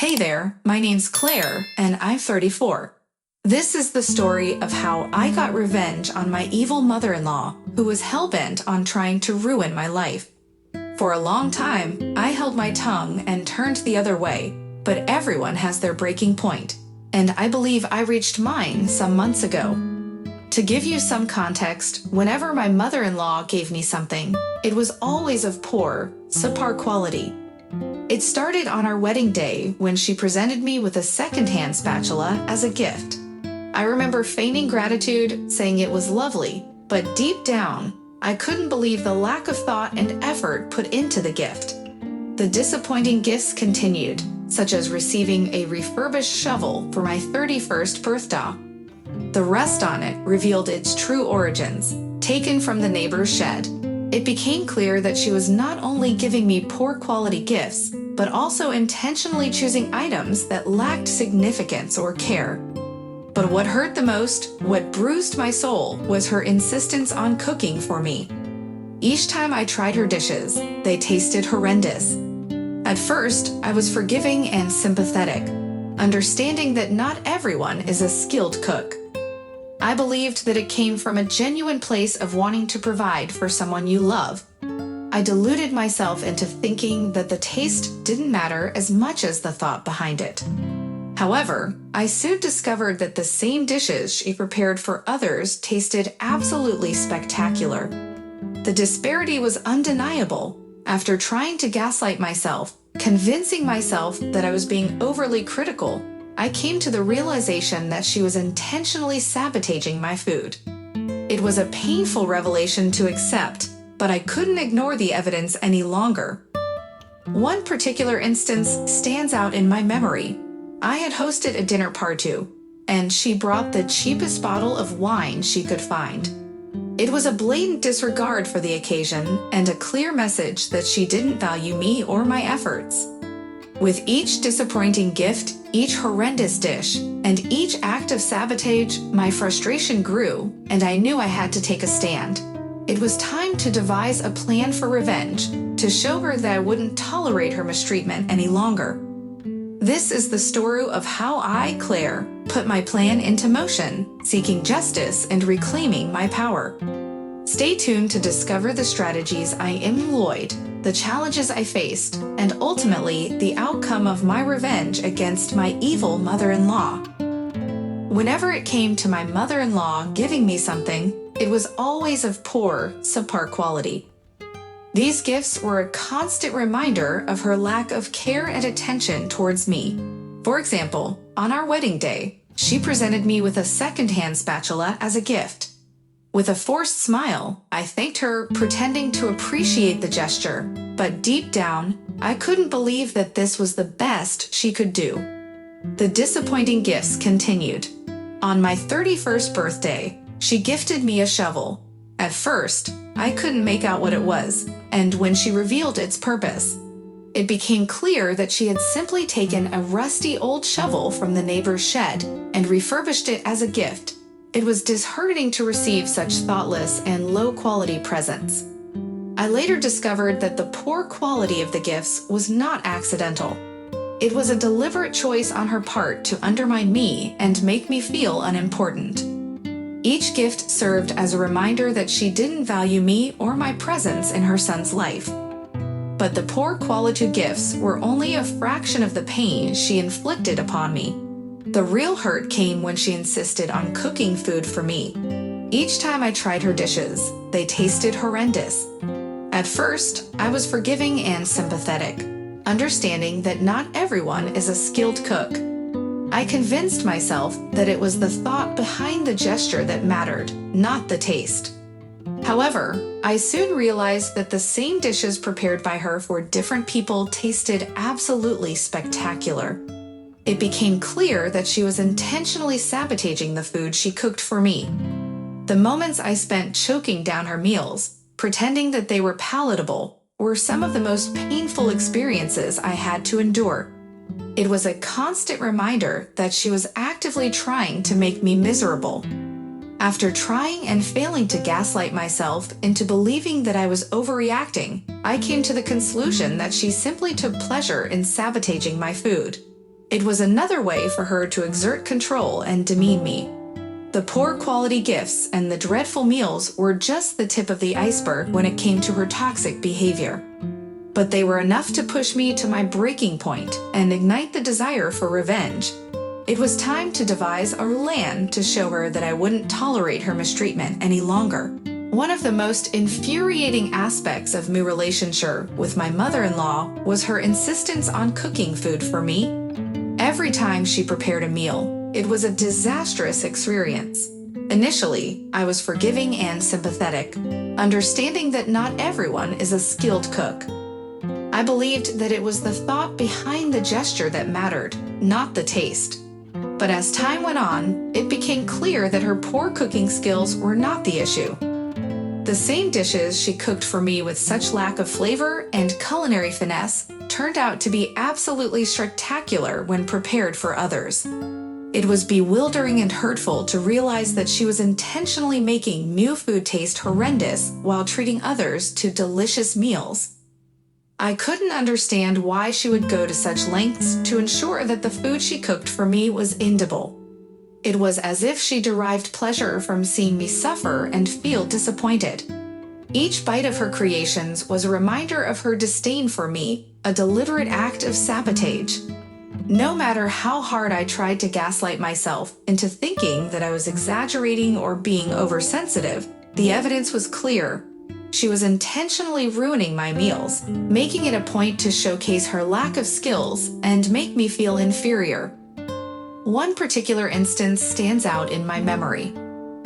Hey there, my name's Claire, and I'm 34. This is the story of how I got revenge on my evil mother-in-law who was hell-bent on trying to ruin my life. For a long time, I held my tongue and turned the other way, but everyone has their breaking point, and I believe I reached mine some months ago. To give you some context, whenever my mother-in-law gave me something, it was always of poor, subpar quality. It started on our wedding day when she presented me with a second-hand spatula as a gift. I remember feigning gratitude, saying it was lovely, but deep down, I couldn't believe the lack of thought and effort put into the gift. The disappointing gifts continued, such as receiving a refurbished shovel for my 31st birthday. The rust on it revealed its true origins, taken from the neighbor's shed. It became clear that she was not only giving me poor quality gifts, but also intentionally choosing items that lacked significance or care. But what hurt the most, what bruised my soul, was her insistence on cooking for me. Each time I tried her dishes, they tasted horrendous. At first, I was forgiving and sympathetic, understanding that not everyone is a skilled cook. I believed that it came from a genuine place of wanting to provide for someone you love. I deluded myself into thinking that the taste didn't matter as much as the thought behind it. However, I soon discovered that the same dishes she prepared for others tasted absolutely spectacular. The disparity was undeniable. After trying to gaslight myself, convincing myself that I was being overly critical, I came to the realization that she was intentionally sabotaging my food. It was a painful revelation to accept, but I couldn't ignore the evidence any longer. One particular instance stands out in my memory. I had hosted a dinner party, and she brought the cheapest bottle of wine she could find. It was a blatant disregard for the occasion and a clear message that she didn't value me or my efforts. With each disappointing gift, each horrendous dish, and each act of sabotage, my frustration grew, and I knew I had to take a stand. It was time to devise a plan for revenge, to show her that I wouldn't tolerate her mistreatment any longer. This is the story of how I, Claire, put my plan into motion, seeking justice and reclaiming my power. Stay tuned to discover the strategies I employed, the challenges I faced, and ultimately the outcome of my revenge against my evil mother-in-law. Whenever it came to my mother-in-law giving me something, it was always of poor, subpar quality. These gifts were a constant reminder of her lack of care and attention towards me. For example, on our wedding day, she presented me with a second-hand spatula as a gift. With a forced smile, I thanked her, pretending to appreciate the gesture, but deep down, I couldn't believe that this was the best she could do. The disappointing gifts continued. On my 31st birthday, she gifted me a shovel. At first, I couldn't make out what it was, and when she revealed its purpose, it became clear that she had simply taken a rusty old shovel from the neighbor's shed and refurbished it as a gift. It was disheartening to receive such thoughtless and low-quality presents. I later discovered that the poor quality of the gifts was not accidental. It was a deliberate choice on her part to undermine me and make me feel unimportant. Each gift served as a reminder that she didn't value me or my presence in her son's life. But the poor quality gifts were only a fraction of the pain she inflicted upon me. The real hurt came when she insisted on cooking food for me. Each time I tried her dishes, they tasted horrendous. At first, I was forgiving and sympathetic, understanding that not everyone is a skilled cook. I convinced myself that it was the thought behind the gesture that mattered, not the taste. However, I soon realized that the same dishes prepared by her for different people tasted absolutely spectacular. It became clear that she was intentionally sabotaging the food she cooked for me. The moments I spent choking down her meals, pretending that they were palatable, were some of the most painful experiences I had to endure. It was a constant reminder that she was actively trying to make me miserable. After trying and failing to gaslight myself into believing that I was overreacting, I came to the conclusion that she simply took pleasure in sabotaging my food. It was another way for her to exert control and demean me. The poor quality gifts and the dreadful meals were just the tip of the iceberg when it came to her toxic behavior. But they were enough to push me to my breaking point and ignite the desire for revenge. It was time to devise a plan to show her that I wouldn't tolerate her mistreatment any longer. One of the most infuriating aspects of my relationship with my mother-in-law was her insistence on cooking food for me. Every time she prepared a meal, it was a disastrous experience. Initially, I was forgiving and sympathetic, understanding that not everyone is a skilled cook. I believed that it was the thought behind the gesture that mattered, not the taste. But as time went on, it became clear that her poor cooking skills were not the issue. The same dishes she cooked for me with such lack of flavor and culinary finesse turned out to be absolutely spectacular when prepared for others. It was bewildering and hurtful to realize that she was intentionally making new food taste horrendous while treating others to delicious meals. I couldn't understand why she would go to such lengths to ensure that the food she cooked for me was edible. It was as if she derived pleasure from seeing me suffer and feel disappointed. Each bite of her creations was a reminder of her disdain for me, a deliberate act of sabotage. No matter how hard I tried to gaslight myself into thinking that I was exaggerating or being oversensitive, the evidence was clear. She was intentionally ruining my meals, making it a point to showcase her lack of skills and make me feel inferior. One particular instance stands out in my memory.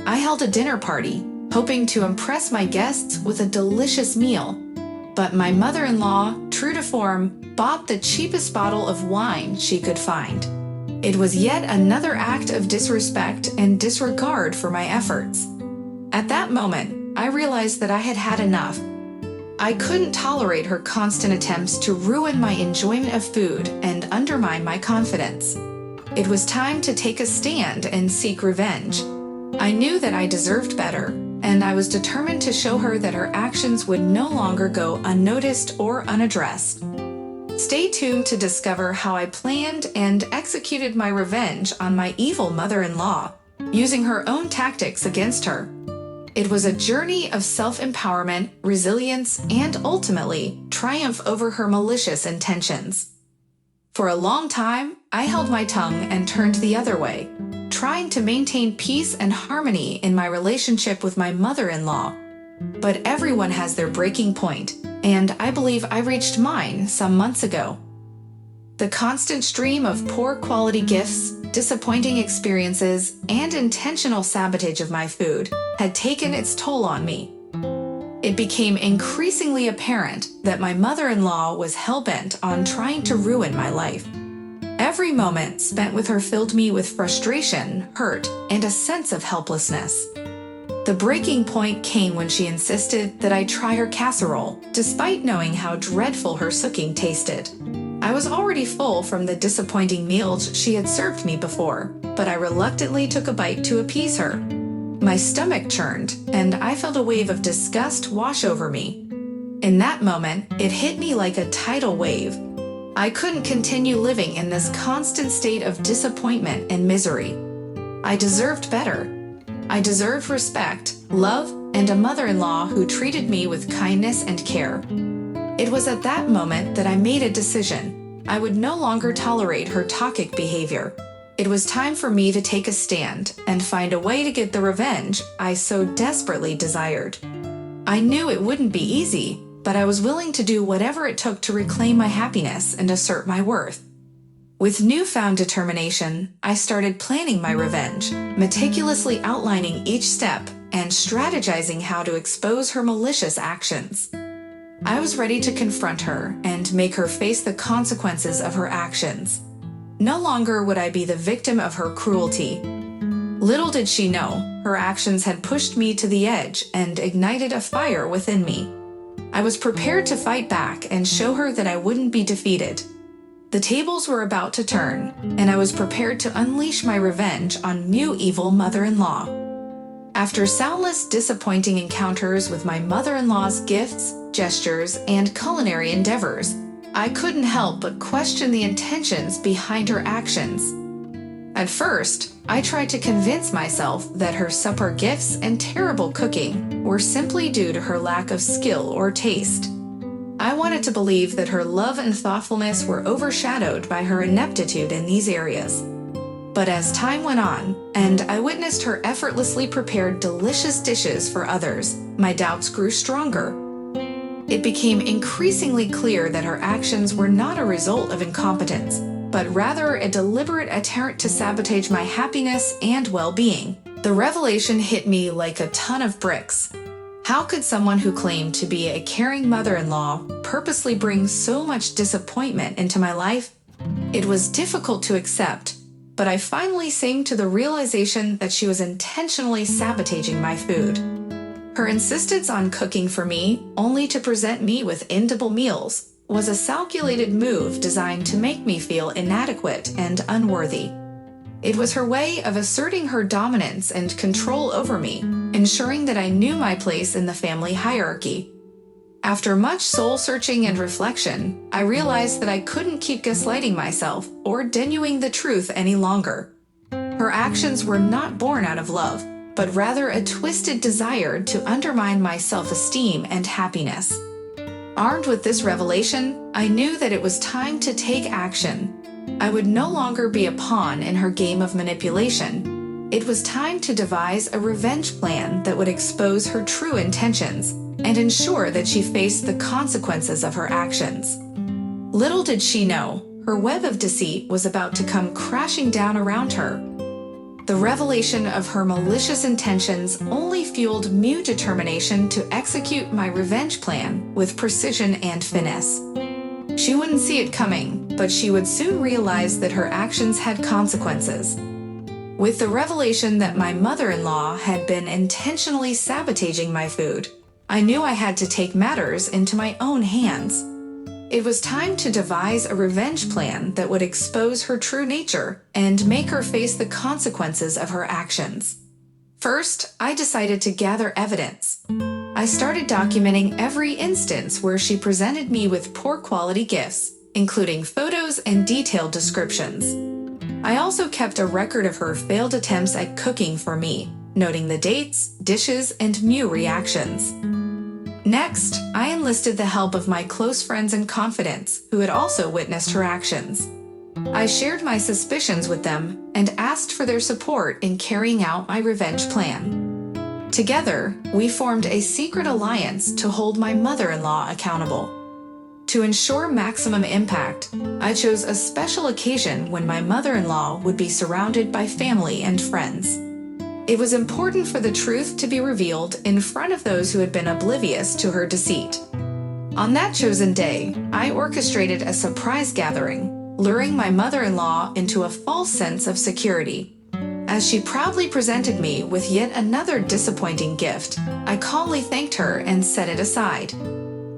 I held a dinner party, hoping to impress my guests with a delicious meal. But my mother-in-law, true to form, bought the cheapest bottle of wine she could find. It was yet another act of disrespect and disregard for my efforts. At that moment, I realized that I had had enough. I couldn't tolerate her constant attempts to ruin my enjoyment of food and undermine my confidence. It was time to take a stand and seek revenge. I knew that I deserved better, and I was determined to show her that her actions would no longer go unnoticed or unaddressed. Stay tuned to discover how I planned and executed my revenge on my evil mother-in-law, using her own tactics against her. It was a journey of self-empowerment, resilience, and ultimately, triumph over her malicious intentions. For a long time, I held my tongue and turned the other way, trying to maintain peace and harmony in my relationship with my mother-in-law. But everyone has their breaking point, and I believe I reached mine some months ago. The constant stream of poor quality gifts, disappointing experiences, and intentional sabotage of my food had taken its toll on me. It became increasingly apparent that my mother-in-law was hell-bent on trying to ruin my life. Every moment spent with her filled me with frustration, hurt, and a sense of helplessness. The breaking point came when she insisted that I try her casserole, despite knowing how dreadful her cooking tasted. I was already full from the disappointing meals she had served me before, but I reluctantly took a bite to appease her. My stomach churned, and I felt a wave of disgust wash over me. In that moment, it hit me like a tidal wave. I couldn't continue living in this constant state of disappointment and misery. I deserved better. I deserved respect, love, and a mother-in-law who treated me with kindness and care. It was at that moment that I made a decision. I would no longer tolerate her toxic behavior. It was time for me to take a stand and find a way to get the revenge I so desperately desired. I knew it wouldn't be easy, but I was willing to do whatever it took to reclaim my happiness and assert my worth. With newfound determination, I started planning my revenge, meticulously outlining each step and strategizing how to expose her malicious actions. I was ready to confront her and make her face the consequences of her actions. No longer would I be the victim of her cruelty. Little did she know, her actions had pushed me to the edge and ignited a fire within me. I was prepared to fight back and show her that I wouldn't be defeated. The tables were about to turn, and I was prepared to unleash my revenge on new evil mother-in-law. After countless disappointing encounters with my mother-in-law's gifts, gestures, and culinary endeavors, I couldn't help but question the intentions behind her actions. At first, I tried to convince myself that her supper gifts and terrible cooking were simply due to her lack of skill or taste. I wanted to believe that her love and thoughtfulness were overshadowed by her ineptitude in these areas. But as time went on, and I witnessed her effortlessly prepared delicious dishes for others, my doubts grew stronger. It became increasingly clear that her actions were not a result of incompetence, but rather a deliberate attempt to sabotage my happiness and well-being. The revelation hit me like a ton of bricks. How could someone who claimed to be a caring mother-in-law purposely bring so much disappointment into my life? It was difficult to accept, but I finally came to the realization that she was intentionally sabotaging my food. Her insistence on cooking for me, only to present me with inedible meals, was a calculated move designed to make me feel inadequate and unworthy. It was her way of asserting her dominance and control over me, ensuring that I knew my place in the family hierarchy. After much soul-searching and reflection, I realized that I couldn't keep gaslighting myself or denying the truth any longer. Her actions were not born out of love, but rather a twisted desire to undermine my self-esteem and happiness. Armed with this revelation, I knew that it was time to take action. I would no longer be a pawn in her game of manipulation. It was time to devise a revenge plan that would expose her true intentions and ensure that she faced the consequences of her actions. Little did she know, her web of deceit was about to come crashing down around her. The revelation of her malicious intentions only fueled my determination to execute my revenge plan with precision and finesse. She wouldn't see it coming, but she would soon realize that her actions had consequences. With the revelation that my mother-in-law had been intentionally sabotaging my food, I knew I had to take matters into my own hands. It was time to devise a revenge plan that would expose her true nature and make her face the consequences of her actions. First, I decided to gather evidence. I started documenting every instance where she presented me with poor quality gifts, including photos and detailed descriptions. I also kept a record of her failed attempts at cooking for me, noting the dates, dishes, and reactions. Next, I enlisted the help of my close friends and confidants who had also witnessed her actions. I shared my suspicions with them and asked for their support in carrying out my revenge plan. Together, we formed a secret alliance to hold my mother-in-law accountable. To ensure maximum impact, I chose a special occasion when my mother-in-law would be surrounded by family and friends. It was important for the truth to be revealed in front of those who had been oblivious to her deceit. On that chosen day, I orchestrated a surprise gathering, luring my mother-in-law into a false sense of security. As she proudly presented me with yet another disappointing gift, I calmly thanked her and set it aside.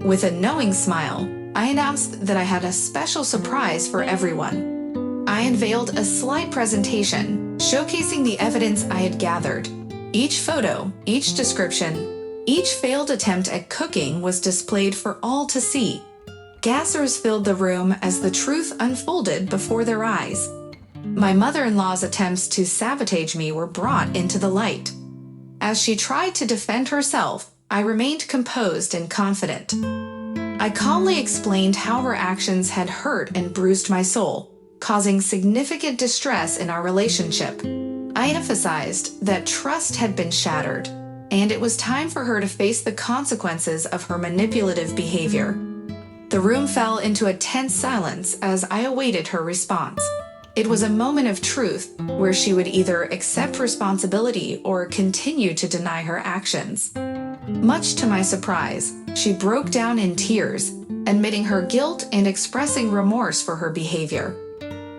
With a knowing smile, I announced that I had a special surprise for everyone. I unveiled a slide presentation showcasing the evidence I had gathered. Each photo, each description, each failed attempt at cooking was displayed for all to see. Gaspers filled the room as the truth unfolded before their eyes. My mother-in-law's attempts to sabotage me were brought into the light. As she tried to defend herself, I remained composed and confident. I calmly explained how her actions had hurt and bruised my soul, causing significant distress in our relationship. I emphasized that trust had been shattered, and it was time for her to face the consequences of her manipulative behavior. The room fell into a tense silence as I awaited her response. It was a moment of truth where she would either accept responsibility or continue to deny her actions. Much to my surprise, she broke down in tears, admitting her guilt and expressing remorse for her behavior.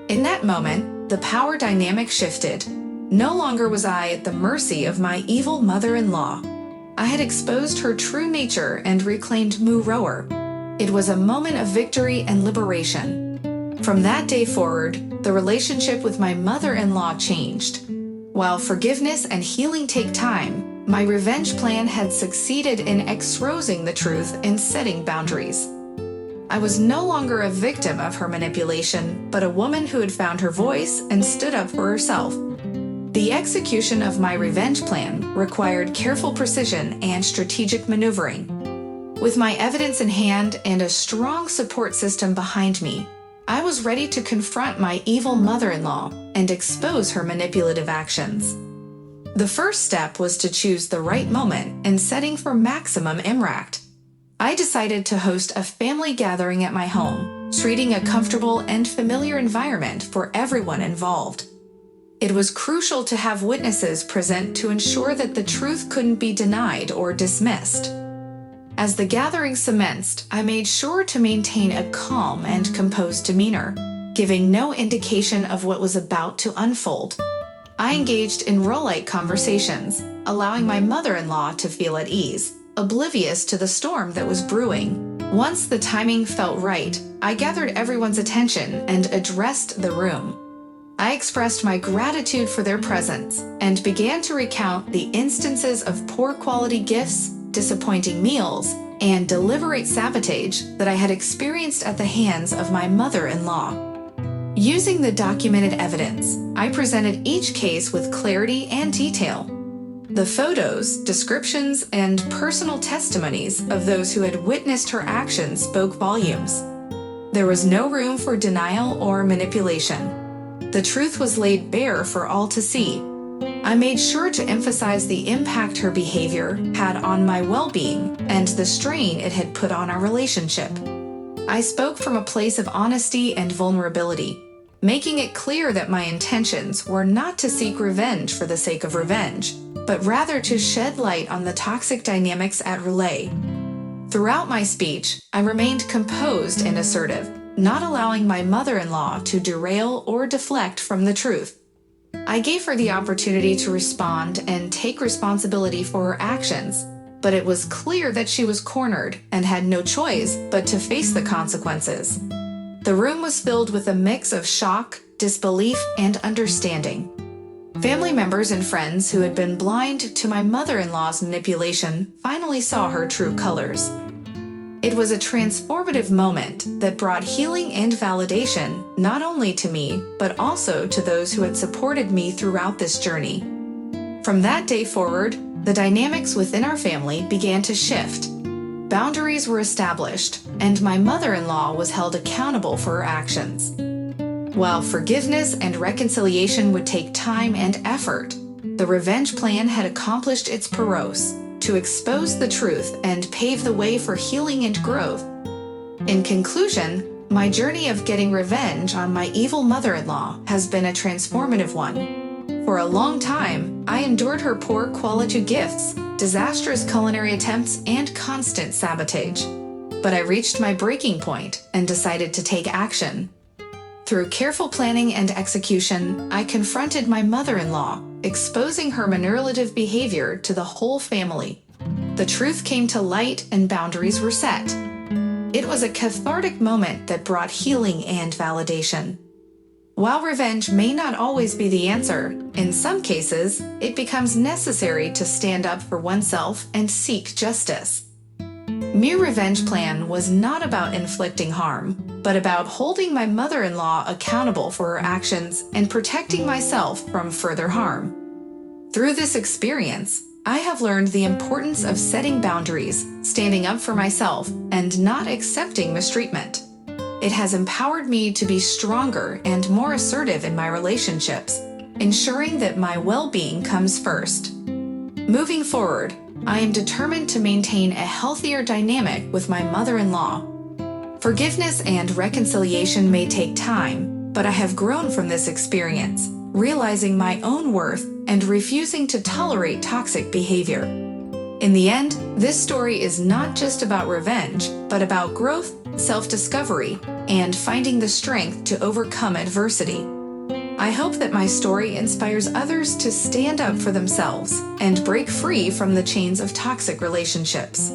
In that moment, the power dynamic shifted. No longer was I at the mercy of my evil mother-in-law. I had exposed her true nature and reclaimed Mu Rower. It was a moment of victory and liberation. From that day forward, the relationship with my mother-in-law changed. While forgiveness and healing take time, my revenge plan had succeeded in exposing the truth and setting boundaries. I was no longer a victim of her manipulation, but a woman who had found her voice and stood up for herself. The execution of my revenge plan required careful precision and strategic maneuvering. With my evidence in hand and a strong support system behind me, I was ready to confront my evil mother-in-law and expose her manipulative actions. The first step was to choose the right moment and setting for maximum impact. I decided to host a family gathering at my home, creating a comfortable and familiar environment for everyone involved. It was crucial to have witnesses present to ensure that the truth couldn't be denied or dismissed. As the gathering commenced, I made sure to maintain a calm and composed demeanor, giving no indication of what was about to unfold. I engaged in role-like conversations, allowing my mother-in-law to feel at ease, oblivious to the storm that was brewing. Once the timing felt right, I gathered everyone's attention and addressed the room. I expressed my gratitude for their presence and began to recount the instances of poor quality gifts, disappointing meals, and deliberate sabotage that I had experienced at the hands of my mother-in-law. Using the documented evidence, I presented each case with clarity and detail. The photos, descriptions, and personal testimonies of those who had witnessed her actions spoke volumes. There was no room for denial or manipulation. The truth was laid bare for all to see. I made sure to emphasize the impact her behavior had on my well-being and the strain it had put on our relationship. I spoke from a place of honesty and vulnerability, making it clear that my intentions were not to seek revenge for the sake of revenge, but rather to shed light on the toxic dynamics at Relay. Throughout my speech, I remained composed and assertive, not allowing my mother-in-law to derail or deflect from the truth. I gave her the opportunity to respond and take responsibility for her actions, but it was clear that she was cornered and had no choice but to face the consequences. The room was filled with a mix of shock, disbelief, and understanding. Family members and friends who had been blind to my mother-in-law's manipulation finally saw her true colors. It was a transformative moment that brought healing and validation not only to me, but also to those who had supported me throughout this journey. From that day forward, the dynamics within our family began to shift. Boundaries were established, and my mother-in-law was held accountable for her actions. While forgiveness and reconciliation would take time and effort, the revenge plan had accomplished its purpose: to expose the truth and pave the way for healing and growth. In conclusion, my journey of getting revenge on my evil mother-in-law has been a transformative one. For a long time, I endured her poor quality gifts, disastrous culinary attempts, and constant sabotage. But I reached my breaking point and decided to take action. Through careful planning and execution, I confronted my mother-in-law, exposing her manipulative behavior to the whole family. The truth came to light and boundaries were set. It was a cathartic moment that brought healing and validation. While revenge may not always be the answer, in some cases, it becomes necessary to stand up for oneself and seek justice. Mere revenge plan was not about inflicting harm, but about holding my mother-in-law accountable for her actions and protecting myself from further harm. Through this experience, I have learned the importance of setting boundaries, standing up for myself, and not accepting mistreatment. It has empowered me to be stronger and more assertive in my relationships, ensuring that my well-being comes first. Moving forward, I am determined to maintain a healthier dynamic with my mother-in-law. Forgiveness and reconciliation may take time, but I have grown from this experience, realizing my own worth and refusing to tolerate toxic behavior. In the end, this story is not just about revenge, but about growth, self-discovery, and finding the strength to overcome adversity. I hope that my story inspires others to stand up for themselves and break free from the chains of toxic relationships.